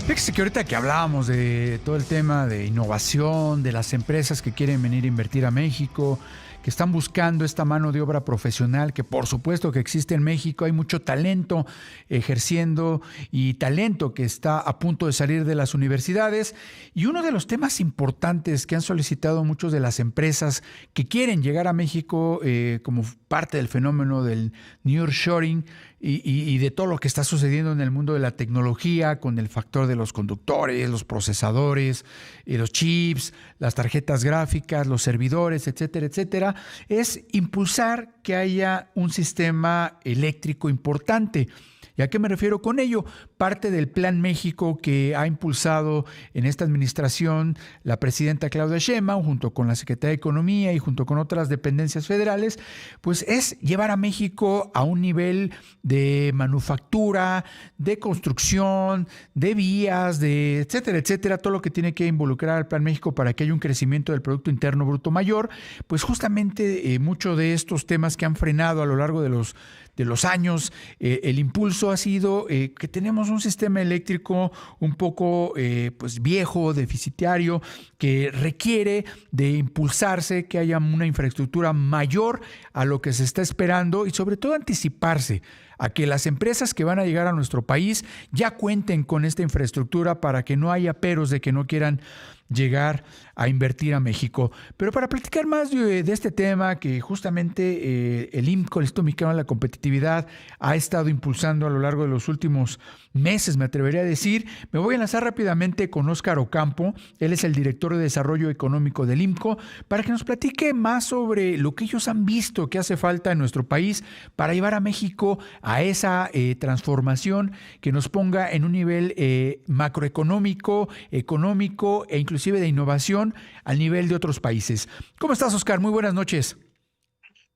Fíjese que ahorita que hablábamos de todo el tema de innovación, de las empresas que quieren venir a invertir a México, que están buscando esta mano de obra profesional, que por supuesto que existe en México, hay mucho talento ejerciendo y talento que está a punto de salir de las universidades. Y uno de los temas importantes que han solicitado muchos de las empresas que quieren llegar a México como parte del fenómeno del nearshoring y de todo lo que está sucediendo en el mundo de la tecnología, con el factor de los conductores, los procesadores, los chips, las tarjetas gráficas, los servidores, etcétera, etcétera, es impulsar que haya un sistema eléctrico importante. ¿Y a qué me refiero con ello? Parte del Plan México que ha impulsado en esta administración la presidenta Claudia Sheinbaum, junto con la Secretaría de Economía y junto con otras dependencias federales, pues es llevar a México a un nivel de manufactura, de construcción, de vías, de etcétera, etcétera, todo lo que tiene que involucrar al Plan México para que haya un crecimiento del Producto Interno Bruto mayor. Pues justamente muchos de estos temas que han frenado a lo largo de los años, el impulso ha sido que tenemos un sistema eléctrico un poco pues viejo, deficitario, que requiere de impulsarse, que haya una infraestructura mayor a lo que se está esperando y sobre todo anticiparse a que las empresas que van a llegar a nuestro país ya cuenten con esta infraestructura para que no haya peros de que no quieran llegar a invertir a México. Pero para platicar más de este tema que justamente el IMCO, el Instituto Mexicano de la Competitividad, ha estado impulsando a lo largo de los últimos meses, me atrevería a decir, me voy a enlazar rápidamente con Óscar Ocampo. Él es el director de Desarrollo Económico del IMCO, para que nos platique más sobre lo que ellos han visto que hace falta en nuestro país para llevar a México a esa transformación que nos ponga en un nivel macroeconómico, económico e inclusive de innovación al nivel de otros países. ¿Cómo estás, Óscar? Muy buenas noches.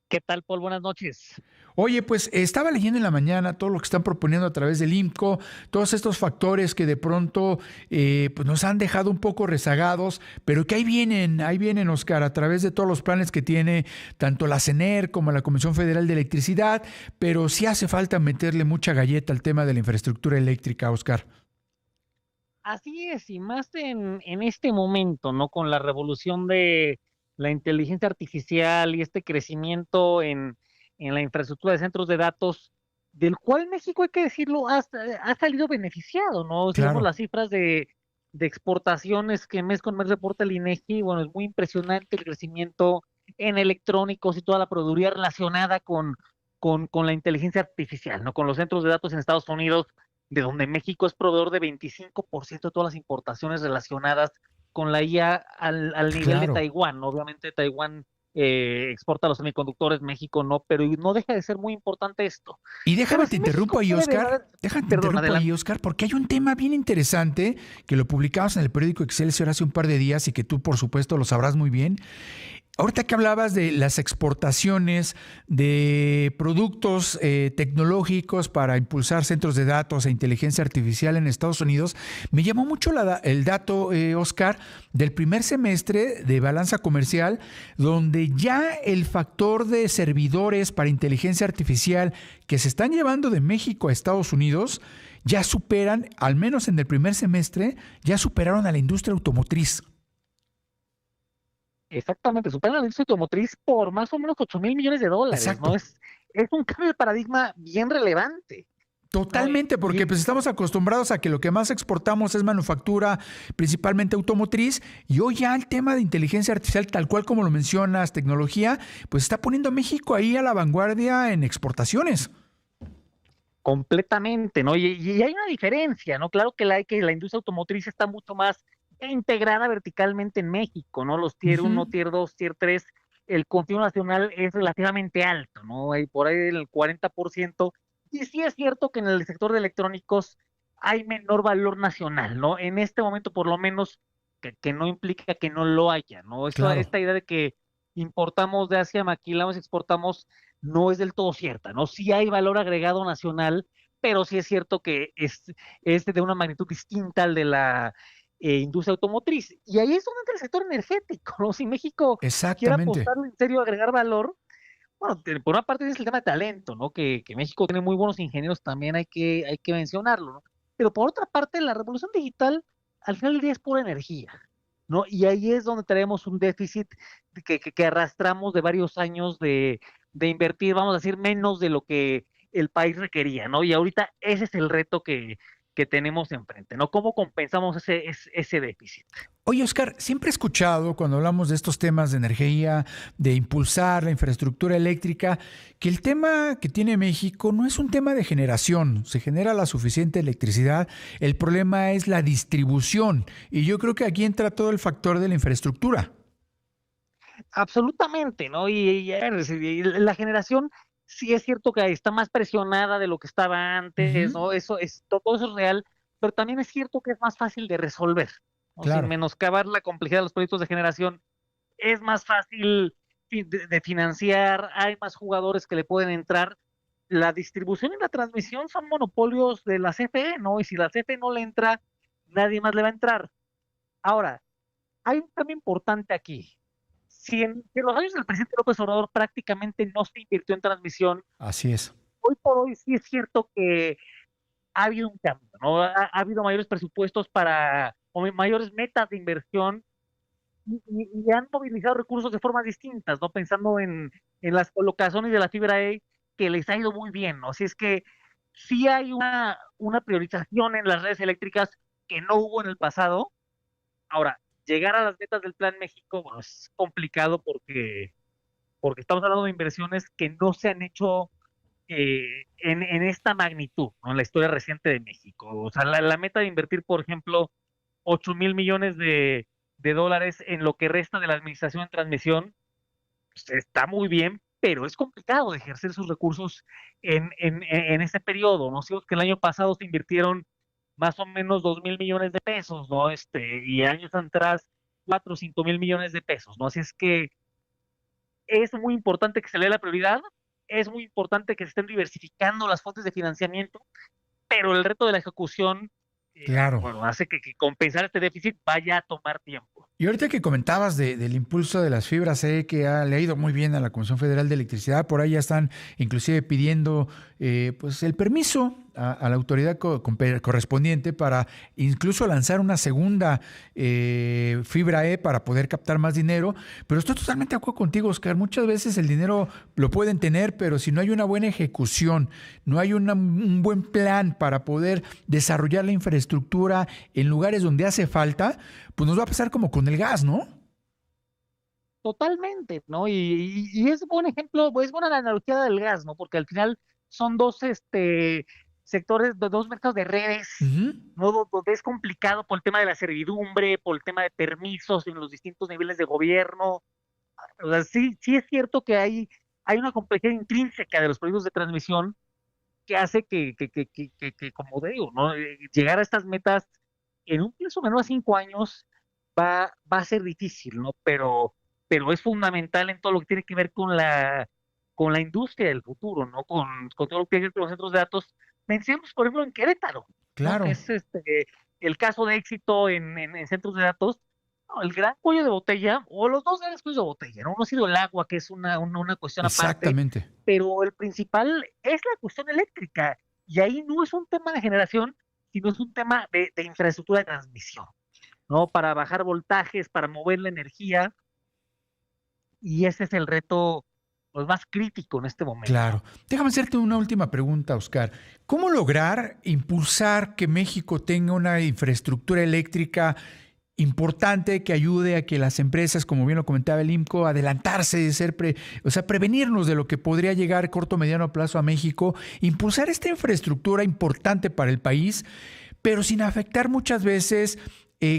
¿Qué tal, Paul? Buenas noches. Oye, pues estaba leyendo en la mañana todo lo que están proponiendo a través del IMCO, todos estos factores que de pronto pues nos han dejado un poco rezagados, pero que ahí vienen, Óscar, a través de todos los planes que tiene tanto la CENER como la Comisión Federal de Electricidad, pero sí hace falta meterle mucha galleta al tema de la infraestructura eléctrica, Óscar. Así es, y más en este momento, ¿no? Con la revolución de la inteligencia artificial y este crecimiento en la infraestructura de centros de datos, del cual México, hay que decirlo, ha salido beneficiado, ¿no? Si vemos Claro, las cifras de exportaciones que mes con mes reporta el INEGI, bueno, es muy impresionante el crecimiento en electrónicos y toda la proveeduría relacionada con la inteligencia artificial, ¿no? Con los centros de datos en Estados Unidos, de donde México es proveedor de 25% de todas las importaciones relacionadas con la IA al nivel de claro. Taiwán, ¿no? Obviamente Taiwán exporta los semiconductores, México no, pero no deja de ser muy importante esto. Y Pero déjame te sí interrumpo México ahí, puede Óscar. llevar, Déjame te perdón, interrumpo ahí, adelante. Óscar, porque hay un tema bien interesante que lo publicamos en el periódico Excelsior hace un par de días y que tú, por supuesto, lo sabrás muy bien. Ahorita que hablabas de las exportaciones de productos tecnológicos para impulsar centros de datos e inteligencia artificial en Estados Unidos, me llamó mucho el dato, Oscar, del primer semestre de balanza comercial, donde ya el factor de servidores para inteligencia artificial que se están llevando de México a Estados Unidos ya superan, al menos en el primer semestre, ya superaron a la industria automotriz. Exactamente, supera la industria automotriz por más o menos 8.000 millones de dólares, Exacto. ¿no? Es un cambio de paradigma bien relevante, ¿no? Totalmente, porque pues estamos acostumbrados a que lo que más exportamos es manufactura, principalmente automotriz, y hoy ya el tema de inteligencia artificial, tal cual como lo mencionas, tecnología, pues está poniendo a México ahí a la vanguardia en exportaciones. Completamente, ¿no? Y hay una diferencia, ¿no? Claro que la industria automotriz está mucho más integrada verticalmente en México, ¿no? Los tier Ujú. uno, tier 2, tier 3, el consumo nacional es relativamente alto, ¿no? Hay por ahí el 40%. Y sí es cierto que en el sector de electrónicos hay menor valor nacional, ¿no? En este momento, por lo menos, que no implica que no lo haya, ¿no? Claro, Esta idea de que importamos de Asia, maquilamos, exportamos, no es del todo cierta, ¿no? Sí hay valor agregado nacional, pero sí es cierto que es de una magnitud distinta al de la industria automotriz. Y ahí es donde entra el sector energético, ¿no? Si México quiere exactamente. apostarle en serio a agregar valor, bueno, por una parte es el tema de talento, ¿no? Que México tiene muy buenos ingenieros, también hay que mencionarlo, ¿no? Pero por otra parte, la revolución digital al final del día es pura energía, ¿no? Y ahí es donde tenemos un déficit que arrastramos de varios años de invertir, vamos a decir, menos de lo que el país requería, ¿no? Y ahorita ese es el reto que tenemos enfrente, ¿no? ¿Cómo compensamos ese déficit? Oye, Oscar, siempre he escuchado cuando hablamos de estos temas de energía, de impulsar la infraestructura eléctrica, que el tema que tiene México no es un tema de generación, se genera la suficiente electricidad, el problema es la distribución y yo creo que aquí entra todo el factor de la infraestructura. Absolutamente, ¿no? A ver, y la generación sí es cierto que está más presionada de lo que estaba antes, Ujú. ¿no? Todo eso es real, pero también es cierto que es más fácil de resolver, ¿no? Sin Claro, menoscabar la complejidad de los proyectos de generación, es más fácil de financiar, hay más jugadores que le pueden entrar. La distribución y la transmisión son monopolios de la CFE, ¿no? Y si la CFE no le entra, nadie más le va a entrar. Ahora, hay un cambio importante aquí. Si en los años del presidente López Obrador prácticamente no se invirtió en transmisión, así es. hoy por hoy sí es cierto que ha habido un cambio, ¿no? Ha habido mayores presupuestos o mayores metas de inversión y han movilizado recursos de formas distintas, ¿no? Pensando en las colocaciones de la fibra E, que les ha ido muy bien, ¿no? Así es que sí hay una priorización en las redes eléctricas que no hubo en el pasado. Ahora, llegar a las metas del Plan México, bueno, es complicado porque estamos hablando de inversiones que no se han hecho en esta magnitud, ¿no? En la historia reciente de México. O sea, la meta de invertir, por ejemplo, 8,000 millones de dólares en lo que resta de la administración en transmisión, pues, está muy bien, pero es complicado de ejercer sus recursos en ese periodo, ¿no? Sabemos que el año pasado se invirtieron más o menos 2,000 millones de pesos, ¿no? Y años atrás, 4 o 5,000 millones de pesos, ¿no? Así es que es muy importante que se le dé la prioridad, es muy importante que se estén diversificando las fuentes de financiamiento, pero el reto de la ejecución, Claro. bueno, hace que compensar este déficit vaya a tomar tiempo. Y ahorita que comentabas del impulso de las fibras, sé que le ha ido muy bien a la Comisión Federal de Electricidad, por ahí ya están inclusive pidiendo pues el permiso a la autoridad correspondiente para incluso lanzar una segunda fibra E para poder captar más dinero. Pero estoy totalmente de acuerdo contigo, Oscar. Muchas veces el dinero lo pueden tener, pero si no hay una buena ejecución, no hay un buen plan para poder desarrollar la infraestructura en lugares donde hace falta, pues nos va a pasar como con el gas, ¿no? Totalmente, ¿no? Y es buen ejemplo, es buena la analogía del gas, ¿no? Porque al final son dos sectores, dos mercados de redes, Ujú. ¿no? Donde es complicado por el tema de la servidumbre, por el tema de permisos en los distintos niveles de gobierno. O sea, sí es cierto que hay una complejidad intrínseca de los proyectos de transmisión que hace como digo, ¿no? Llegar a estas metas en un plazo menor a 5 años va a ser difícil, ¿no? Pero es fundamental en todo lo que tiene que ver con la industria del futuro, ¿no? Con todo lo que tiene que ver con los centros de datos. Pensemos, por ejemplo, en Querétaro, ¿no? Que Claro, es el caso de éxito en centros de datos. No, el gran cuello de botella, o los dos grandes cuellos de botella, ¿no? Uno ha sido el agua, que es una cuestión aparte, exactamente. pero el principal es la cuestión eléctrica. Y ahí no es un tema de generación, sino es un tema de infraestructura de transmisión, ¿no? Para bajar voltajes, para mover la energía, y ese es el reto pues, más crítico en este momento. Claro. Déjame hacerte una última pregunta, Oscar. ¿Cómo lograr impulsar que México tenga una infraestructura eléctrica importante que ayude a que las empresas, como bien lo comentaba el IMCO, adelantarse, o sea, prevenirnos de lo que podría llegar corto o mediano plazo a México, impulsar esta infraestructura importante para el país, pero sin afectar muchas veces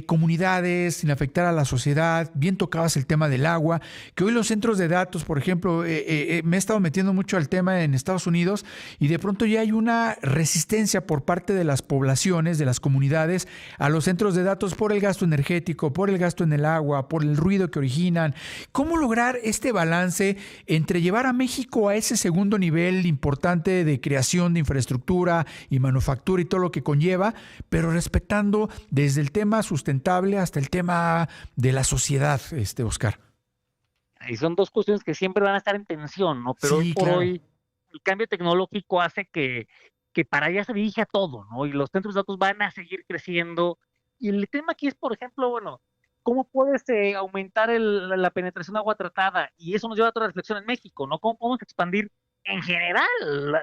comunidades, sin afectar a la sociedad? Bien tocabas el tema del agua, que hoy los centros de datos, por ejemplo, me he estado metiendo mucho al tema en Estados Unidos y de pronto ya hay una resistencia por parte de las poblaciones, de las comunidades, a los centros de datos por el gasto energético, por el gasto en el agua, por el ruido que originan. ¿Cómo lograr este balance entre llevar a México a ese segundo nivel importante de creación de infraestructura y manufactura y todo lo que conlleva, pero respetando desde el tema sustentable hasta el tema de la sociedad, Oscar? Y son dos cuestiones que siempre van a estar en tensión, ¿no? Pero hoy Sí, por claro. hoy el cambio tecnológico hace que para allá se dirige a todo, ¿no? Y los centros de datos van a seguir creciendo. Y el tema aquí es, por ejemplo, bueno, ¿cómo puedes aumentar la penetración de agua tratada? Y eso nos lleva a otra reflexión en México, ¿no? ¿Cómo podemos expandir en general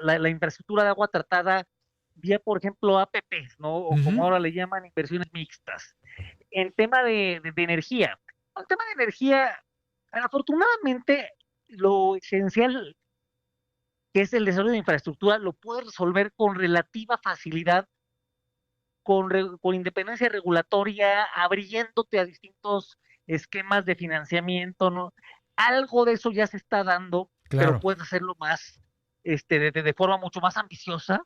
la infraestructura de agua tratada vía, por ejemplo, APPs, ¿no? O como Ujú. ahora le llaman, inversiones mixtas. En tema de energía. El tema de energía, afortunadamente, lo esencial que es el desarrollo de infraestructura, lo puede resolver con relativa facilidad, con independencia regulatoria, abriéndote a distintos esquemas de financiamiento, ¿no? Algo de eso ya se está dando, pero Claro, puedes hacerlo más, de forma mucho más ambiciosa,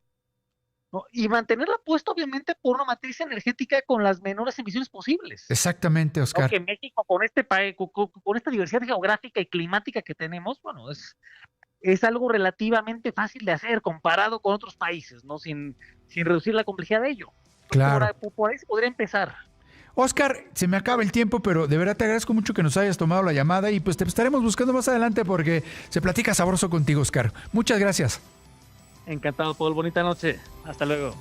¿no? Y mantenerla puesta, obviamente, por una matriz energética con las menores emisiones posibles. exactamente, ¿No? Oscar. Que México, con este país, con esta diversidad geográfica y climática que tenemos, bueno, es algo relativamente fácil de hacer comparado con otros países, ¿no? Sin reducir la complejidad de ello. Claro. Por ahí se podría empezar. Oscar, se me acaba el tiempo, pero de verdad te agradezco mucho que nos hayas tomado la llamada y pues te estaremos buscando más adelante porque se platica sabroso contigo, Oscar. Muchas gracias. Encantado, Paul. Bonita noche. Hasta luego.